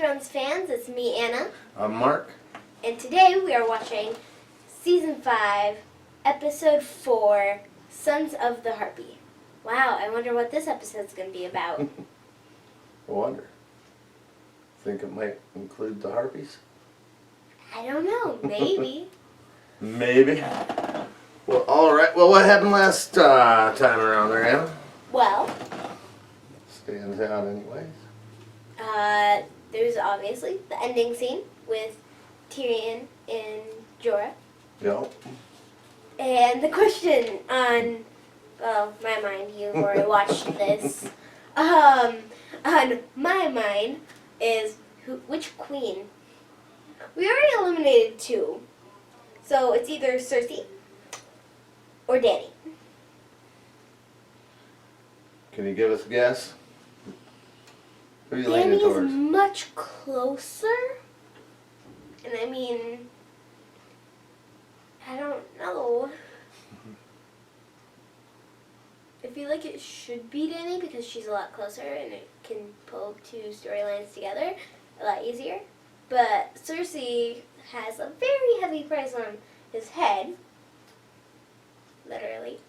Thrones fans, it's me, Anna. I'm Mark. And today we are watching Season 5, Episode 4, Sons of the Harpy. Wow, I wonder what this episode's going to be about. I wonder. Think it might include the Harpies? I don't know, maybe. Maybe. Well, alright. Well, what happened last time around there, Anna? Well, Stands out anyways. there's obviously the ending scene with Tyrion and Jorah. Yep. And the question on, well, my mind, you've already watched this. On my mind is which queen? We already eliminated 2. So it's either Cersei or Dany. Can you give us a guess? Who are you leaning Dany towards? is much closer. And I mean, I don't know. I feel like it should be Dany because she's a lot closer and it can pull 2 storylines together a lot easier. But Cersei has a very heavy price on his head. Literally.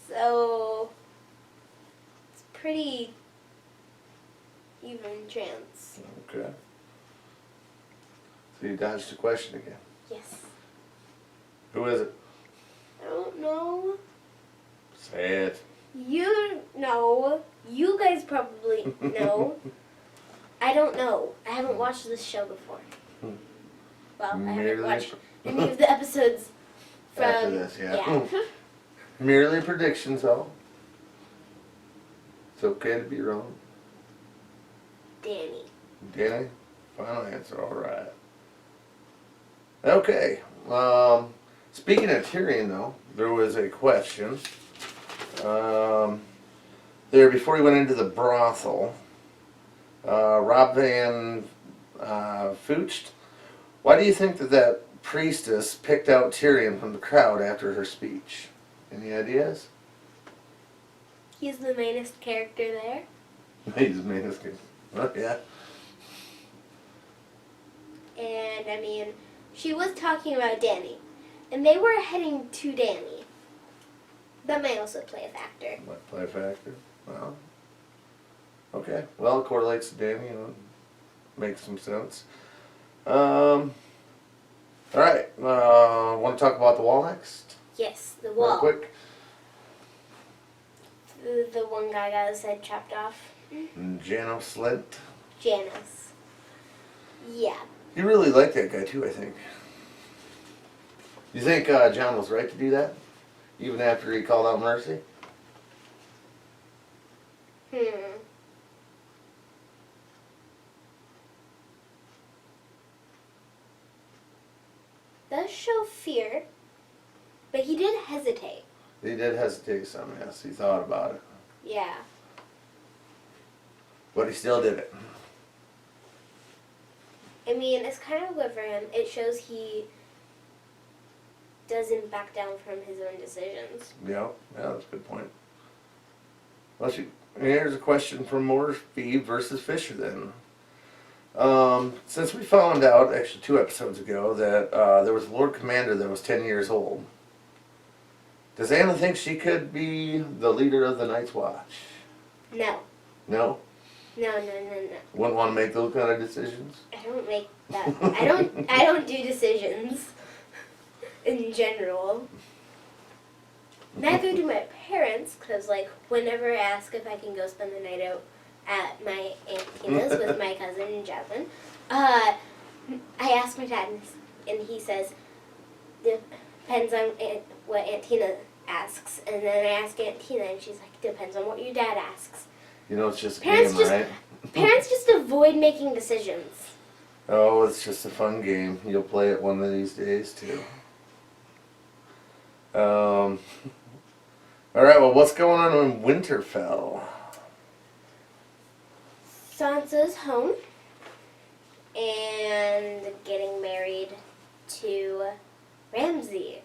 So it's pretty even chance. Okay. So you dodged the question again. Yes. Who is it? I don't know. Say it. You know. You guys probably know. I don't know. I haven't watched this show before. Well, I haven't watched any of the episodes from After this, yeah. yeah. Merely predictions, though. It's okay to be wrong. Dany. Danny? Final answer, alright. Okay. Speaking of Tyrion, though, there was a question. There, before he went into the brothel, Rob Van Fucht, why do you think that priestess picked out Tyrion from the crowd after her speech? Any ideas? He's the mainest character there. He's minuscule. Oh, yeah. And, I mean, she was talking about Dany. And they were heading to Dany. That may also play a factor. Might play a factor. Well, okay. Well, it correlates to Danny and makes some sense. All right. Want to talk about the wall next? Yes, the Real wall. quick. The one guy got his head chopped off. Janos Slint. Janos. Yeah. You really like that guy too, I think. You think John was right to do that? Even after he called out Mercy? Does show fear, but he did hesitate. He did hesitate some, yes. He thought about it. Yeah. But he still did it. I mean, it's kind of good for him. It shows he doesn't back down from his own decisions. Yeah, that's a good point. Well, here's a question from Morphy versus Fisher then. Since we found out, actually 2 episodes ago, that there was a Lord Commander that was 10 years old, does Anna think she could be the leader of the Night's Watch? No. No? No. Wouldn't want to make those kind of decisions? I don't make that. I don't do decisions in general. Neither do my parents, because, like, whenever I ask if I can go spend the night out at my Aunt Tina's with my cousin Jasmine, I ask my dad, and he says, depends on what Aunt Tina asks. And then I ask Aunt Tina, and she's like, depends on what your dad asks. You know, it's just a Parents game, just, right? Parents just avoid making decisions. Oh, it's just a fun game. You'll play it one of these days, too. Alright, well, what's going on in Winterfell? Sansa's home and getting married to Ramsay.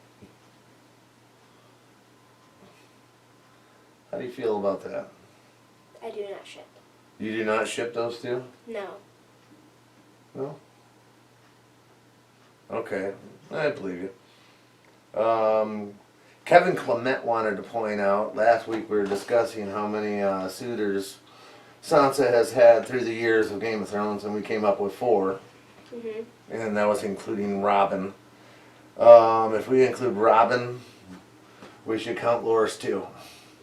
How do you feel about that? I do not ship. You do not ship those two? No. No? Okay, I believe you. Kevin Clement wanted to point out, last week we were discussing how many suitors Sansa has had through the years of Game of Thrones, and we came up with 4. Mhm. And that was including Robin. If we include Robin, we should count Loras too.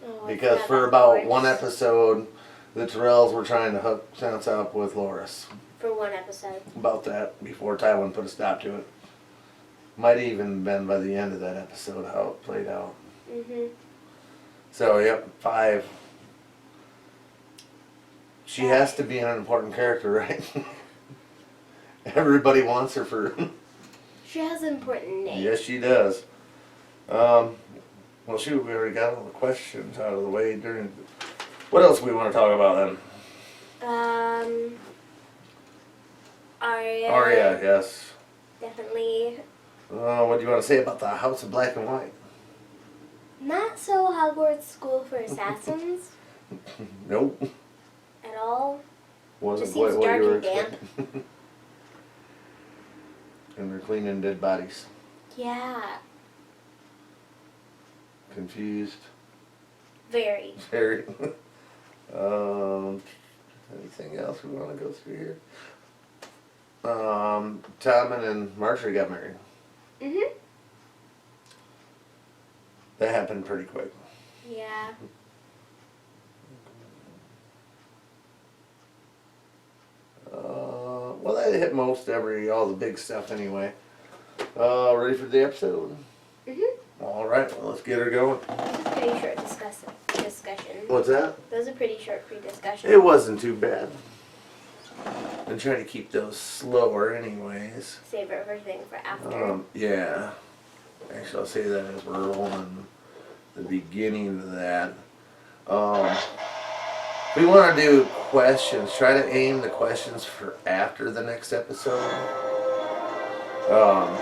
Oh, I Because forgot for about 1 episode, the Tyrells were trying to hook Sansa up with Loras. For 1 episode. About that, before Tywin put a stop to it. Might even been by the end of that episode how it played out. Mhm. So, yep, 5. She has to be an important character, right? Everybody wants her for... She has an important name. Yes, she does. Well, shoot, we already got all the questions out of the way during... What else we want to talk about then? Arya. Arya, yes. Definitely. What do you want to say about the House of Black and White? Not so Hogwarts School for Assassins Nope. at all. Wasn't Just quite seems what dark you were and damp. expecting. And they're cleaning dead bodies. Yeah. Confused. Very. Very. Anything else we want to go through here? Tommen and Margaery got married. Mhm. That happened pretty quick. Yeah. Well, that hit most all the big stuff anyway. Ready for the episode? Mhm. All right, well, let's get her going. That was a pretty short discussion. What's that? That was a pretty short pre-discussion. It wasn't too bad. I'm trying to keep those slower anyways. Save everything for after. Yeah. Actually, I'll say that as we're rolling the beginning of that. We want to do questions. Try to aim the questions for after the next episode. I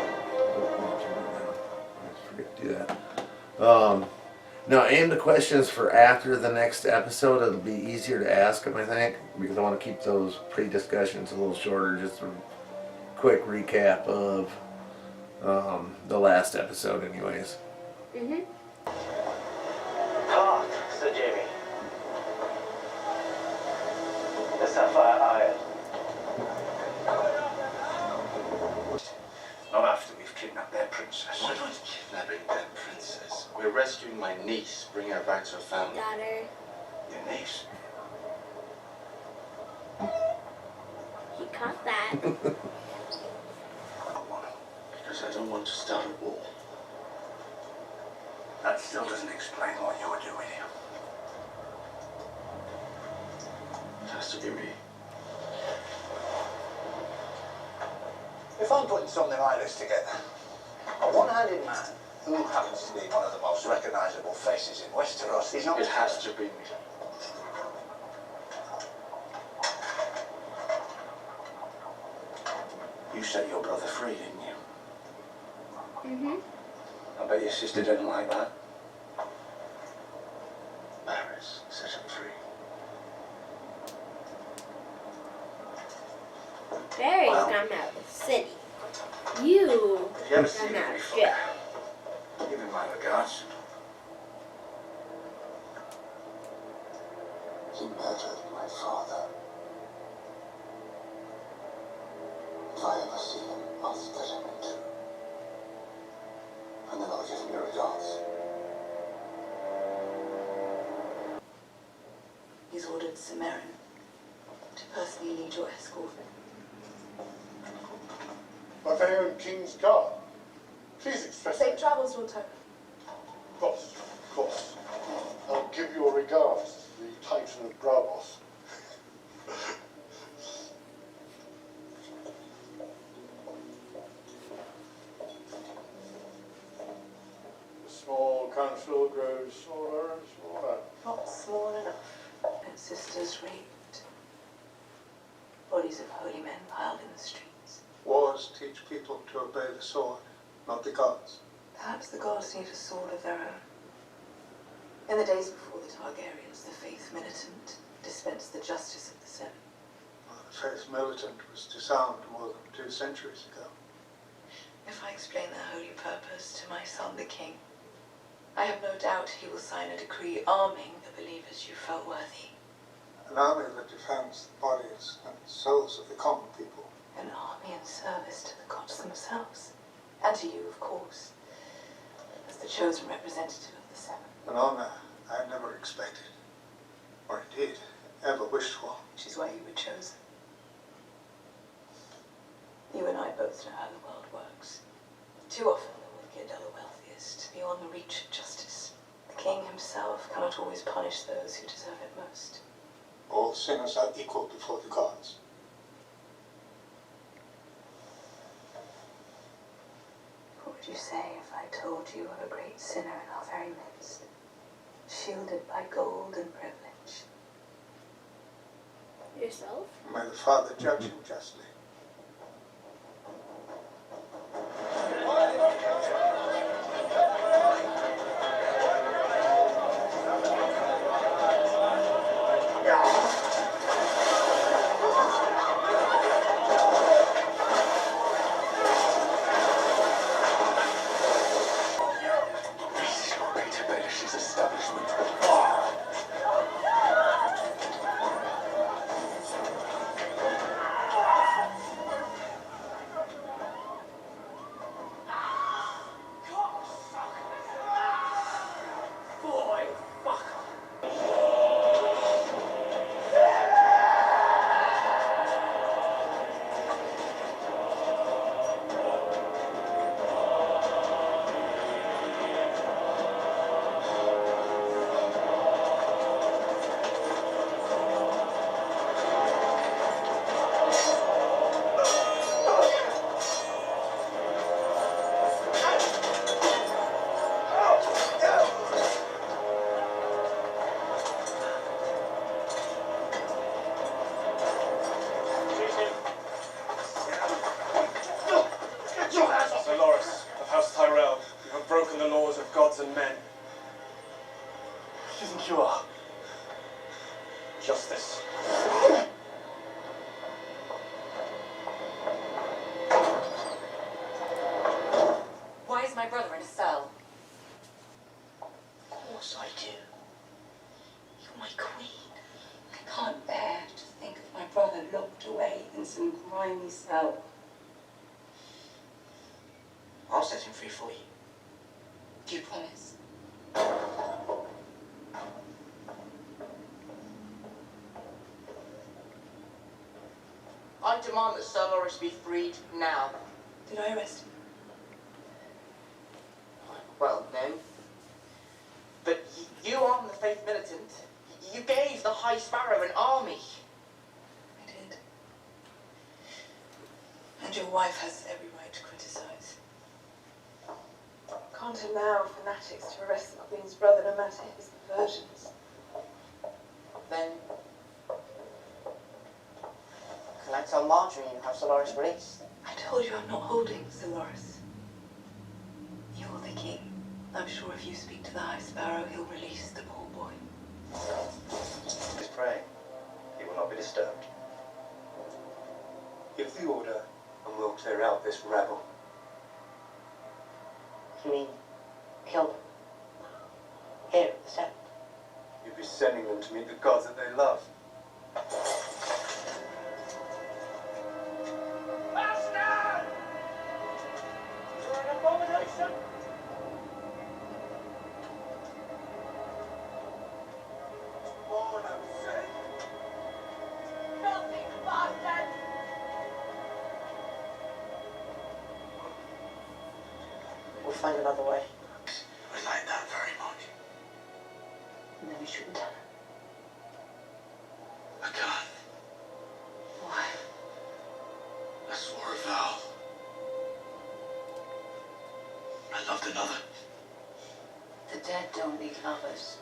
forget to do that. Now, aim the questions for after the next episode. It'll be easier to ask them, I think, because I want to keep those pre-discussions a little shorter. Just a quick recap of the last episode, anyways. Mhm. Clark, Sir Jamie. The Sapphire Isle. Not after we've kidnapped their princess. We're not kidnapping that princess. We're rescuing my niece, bringing her back to her family. Daughter. Your niece. He caught that. Because I don't want to start a war. That still doesn't explain what you were doing here. It has to be me. If I'm putting something like this together, a one-handed man who happens to be one of the most recognisable faces in Westeros, he's not... It has to be me. You set your brother free, didn't you? Mhm. I bet your sister didn't like that. Varys set him free. Barry's Wow. gone out of the city. You Have you ever seen gone him out of before? jail. Give him my regards. He murdered my father. If I ever see him, I'll split him in two. And then I'll give him your regards. He's ordered Samarin to personally lead your escort. My very own King's Guard. Please express Safe travels, daughter. Of course. I'll give your regards to the Titan of Braavos. The small council grows smaller and smaller. Not small enough. And sisters raped. Bodies of holy men piled in the streets. Wars teach people to obey the sword, not the gods. Perhaps the gods need a sword of their own. In the days before the Targaryens, the faith militant dispensed the justice of the Seven? Well, the faith militant was disarmed more than 2 centuries ago. If I explain their holy purpose to my son, the king, I have no doubt he will sign a decree arming the believers you felt worthy. An army that defends the bodies and souls of the common people. An army in service to the gods themselves. And to you, of course, as the chosen representative of the Seven. An honor I never expected, or indeed ever wished for. Which is why you were chosen. You and I both know how the world works. Too often the wicked are the wealthiest, beyond the reach of justice. The king himself cannot always punish those who deserve it most. All sinners are equal before the gods. What would you say if I told you of a great sinner in our very midst, shielded by gold and privilege? Yourself? May the Father judge him justly. Justice. Why is my brother in a cell? Of course I do. You're my queen. I can't bear to think of my brother locked away in some grimy cell. I'll set him free for you. Do you promise? I demand that Sir Loris be freed now. Did I arrest him? Well, no. But you armed the Faith Militant. You gave the High Sparrow an army. I did. And your wife has every right to criticize. Can't allow fanatics to arrest the Queen's brother, no matter his perversions. Then can I tell Margaery you have Sir Loris released? I told you I'm not holding Sir Loris. You're the king. I'm sure if you speak to the High Sparrow, he'll release the poor boy. He's praying. He will not be disturbed. Give the order, and we'll clear out this rabble. You mean kill them? Here at the Seven? You'd be sending them to meet the gods that they love. Bastard! You're an abomination! Born of sin! Filthy bastard! We'll find another way. We like that very much. And then we shouldn't tell her. I can't. Why? I swore a vow. I loved another. The dead don't need lovers.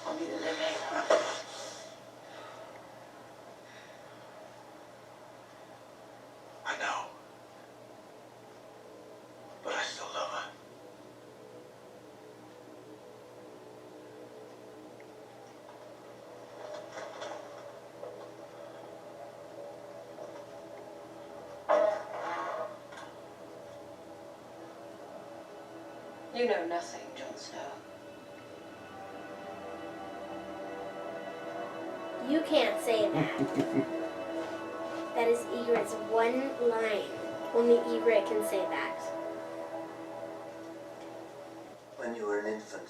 Only the living. I know. But I still love her. You know nothing, Jon Snow. You can't say that. That is Ygritte's one line. Only Ygritte can say that. When you were an infant,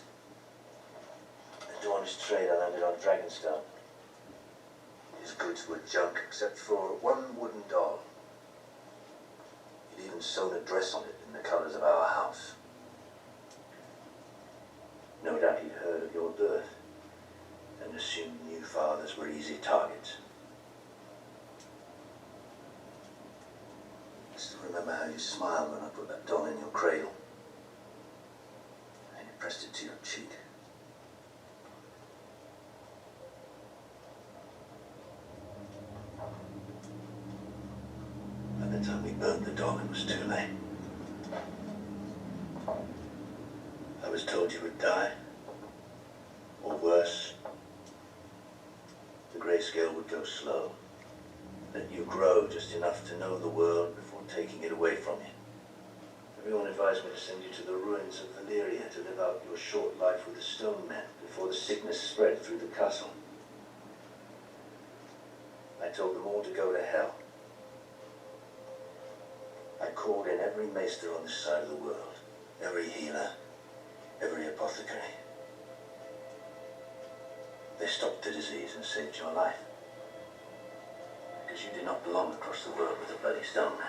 the Dornish trader landed on Dragonstone. His goods were junk except for one wooden doll. He'd even sewn a dress on it in the colours of our house. No doubt he'd heard of your birth and assumed new fathers were easy targets. I still remember how you smiled when I put that doll in your cradle. And you pressed it to your cheek. By the time we burned the doll, it was too late. I was told you would die. Or worse. The grayscale would go slow. Let you grow just enough to know the world before taking it away from you. Everyone advised me to send you to the ruins of Valyria to live out your short life with the stone men before the sickness spread through the castle. I told them all to go to hell. I called in every maester on this side of the world, every healer, every apothecary. They stopped the disease and saved your life. Because you did not belong across the world with the bloody stone man.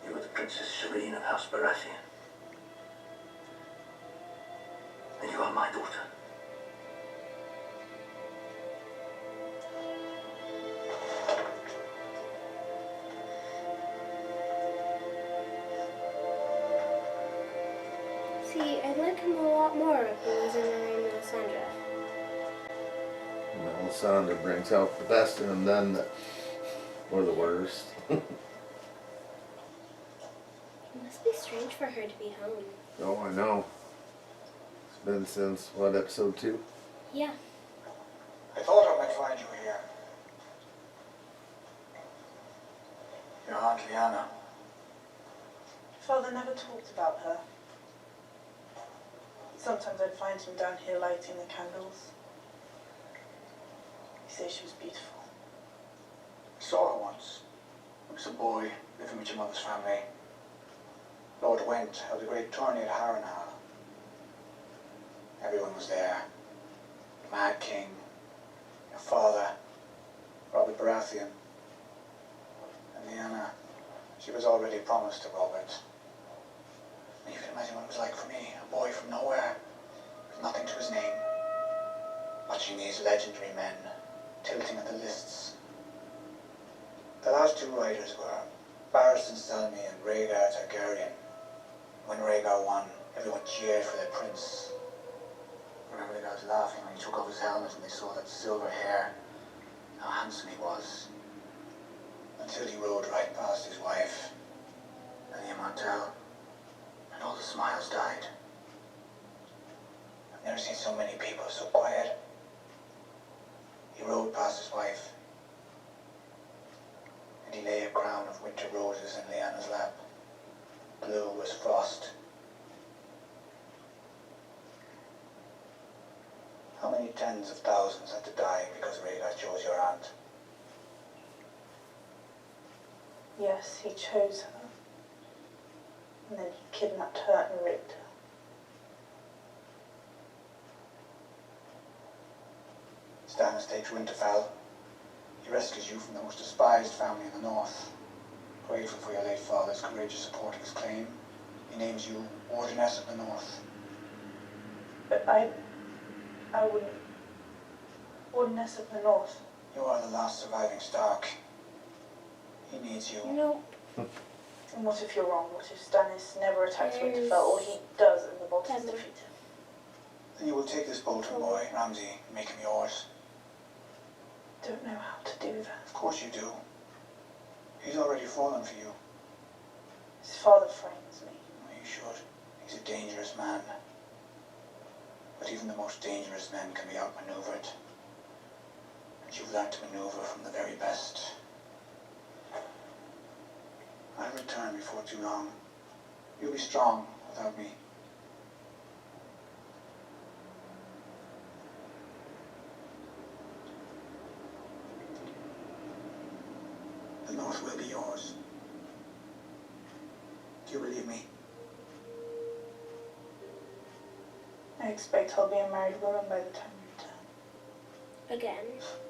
You were the Princess Shireen of House Baratheon. And you are my daughter. See, I like him a lot more if he was in the room with Sandra. Melisandre brings out the best in them, or the worst. It must be strange for her to be home. Oh, I know. It's been since, what, episode 2? Yeah. I thought I might find you here. Your Aunt Lyanna. Father never talked about her. Sometimes I'd find him down here lighting the candles. He says she was beautiful. I saw her once. I was a boy living with your mother's family. Lord Went held a great tourney at Harrenhal. Everyone was there. The Mad King, your father, Robert Baratheon, and Lyanna. She was already promised to Robert. And you can imagine what it was like for me, a boy from nowhere, with nothing to his name, watching these legendary men tilting at the lists. The last two riders were Barristan Selmy and Rhaegar Targaryen. When Rhaegar won, everyone cheered for their prince. I remember the guys laughing when he took off his helmet and they saw that silver hair, how handsome he was. Until he rode right past his wife, Lady Martell, and all the smiles died. I've never seen so many people so quiet. He rode past his wife, and he lay a crown of winter roses in Lyanna's lap, blue as frost. How many tens of thousands had to die because Rhaegar chose your aunt? Yes, he chose her. And then he kidnapped her and raped her. Stannis takes Winterfell. He rescues you from the most despised family in the north. Grateful for your late father's courageous support of his claim, he names you Wardeness of the North. But I wouldn't of the North. You are the last surviving Stark. He needs you. Nope. And what if you're wrong? What if Stannis never attacks There's- Winterfell, or he does and the Boltons Kevin. defeat him? Then you will take this Bolton boy, Ramsay, and make him yours. Don't know how to do that. Of course you do. He's already fallen for you. His father frightens me. You should. He's a dangerous man. But even the most dangerous men can be outmaneuvered. And you've learned to maneuver from the very best. I'll return before too long. You'll be strong without me. The North will be yours. Do you believe me? I expect I'll be a married woman by the time you return. Again.